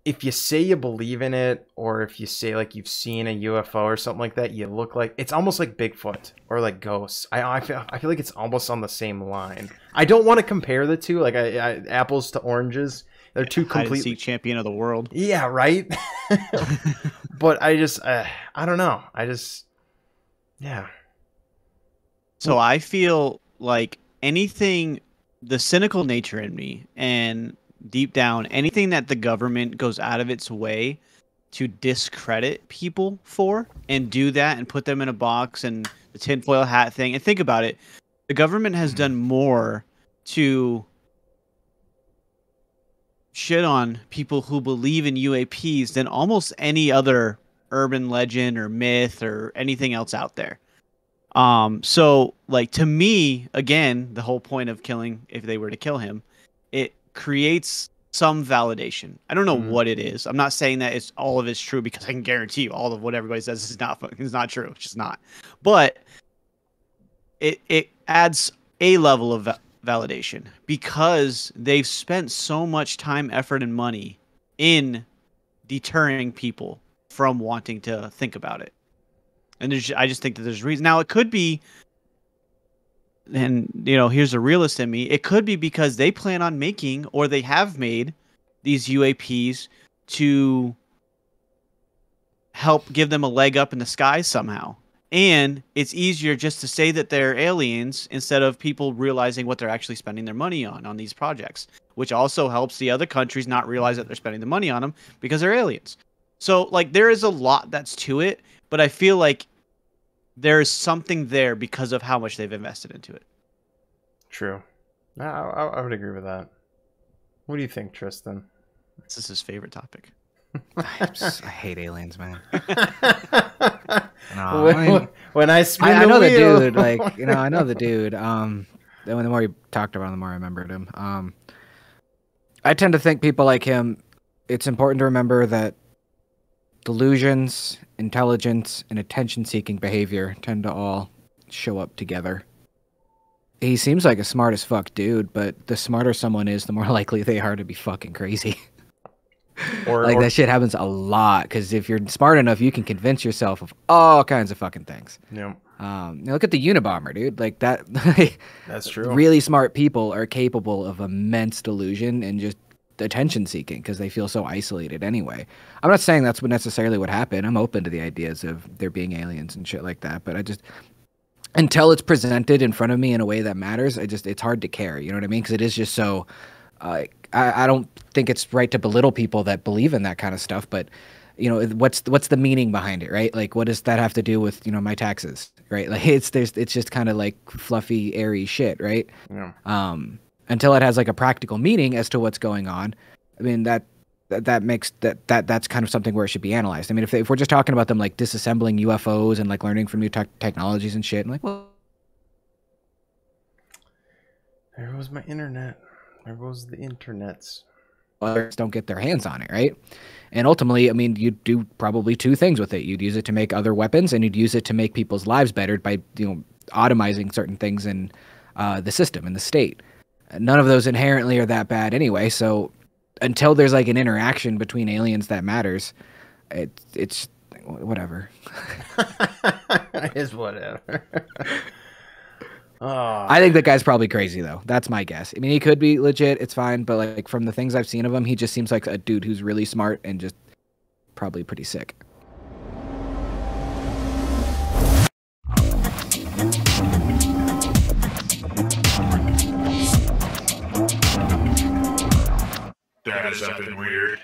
if you say you believe in it, or if you say like you've seen a UFO or something like that, you look like it's almost like Bigfoot or like ghosts. I feel like it's almost on the same line. I don't want to compare the two, like apples to oranges. They're two hide and completely seek champion of the world. Yeah, right. But I don't know. Yeah. So I feel like anything, the cynical nature in me, and deep down, anything that the government goes out of its way to discredit people for and do that and put them in a box and the tinfoil hat thing. And think about it. The government has done more to shit on people who believe in UAPs than almost any other urban legend or myth or anything else out there. So like to me, again, the whole point of killing, if they were to kill him, it creates some validation. I don't know what it is. I'm not saying that it's all of it's true, because I can guarantee you all of what everybody says is not true. It's just not. But it adds a level of validation because they've spent so much time, effort, and money in deterring people from wanting to think about it. And I just think that there's a reason. Now, it could be, and here's a realist in me, it could be because they plan on making, or they have made, these UAPs to help give them a leg up in the sky somehow. And it's easier just to say that they're aliens instead of people realizing what they're actually spending their money on these projects, which also helps the other countries not realize that they're spending the money on them because they're aliens. So, like, there is a lot that's to it, but I feel like there is something there because of how much they've invested into it. True. I would agree with that. What do you think, Tristan? This is his favorite topic. I hate aliens, man. When I spin I know the wheel. the dude, like, I know the dude. The more you talked about him, the more I remembered him. I tend to think people like him, it's important to remember that delusions, intelligence, and attention-seeking behavior tend to all show up together. He seems like a smart as fuck dude, but the smarter someone is, the more likely they are to be fucking crazy. That shit happens a lot, because if you're smart enough, you can convince yourself of all kinds of fucking things. Yeah. Look at the Unabomber, dude. Like that. That's true. Really smart people are capable of immense delusion and just attention seeking because they feel so isolated anyway. I'm not saying that's necessarily what happened. I'm open to the ideas of there being aliens and shit like that, but I just, until it's presented in front of me in a way that matters, it's hard to care. You know what I mean? Because it is just so. I don't think it's right to belittle people that believe in that kind of stuff, but what's the meaning behind it, right? Like, what does that have to do with my taxes, right? Like, it's just kind of like fluffy, airy shit, right? Yeah. Until it has like a practical meaning as to what's going on. I mean, that makes that's kind of something where it should be analyzed. I mean, if we're just talking about them like disassembling UFOs and like learning from new technologies and shit, I'm like, well, there goes my internet. There goes the internets. Others don't get their hands on it, right? And ultimately, I mean, you'd do probably two things with it. You'd use it to make other weapons, and you'd use it to make people's lives better by automizing certain things in the system, in the state. None of those inherently are that bad anyway, so until there's like an interaction between aliens that matters, it's whatever. It's whatever. I think that guy's probably crazy, though. That's my guess. I mean, he could be legit. It's fine. But like from the things I've seen of him, he just seems like a dude who's really smart and just probably pretty sick. That is something weird.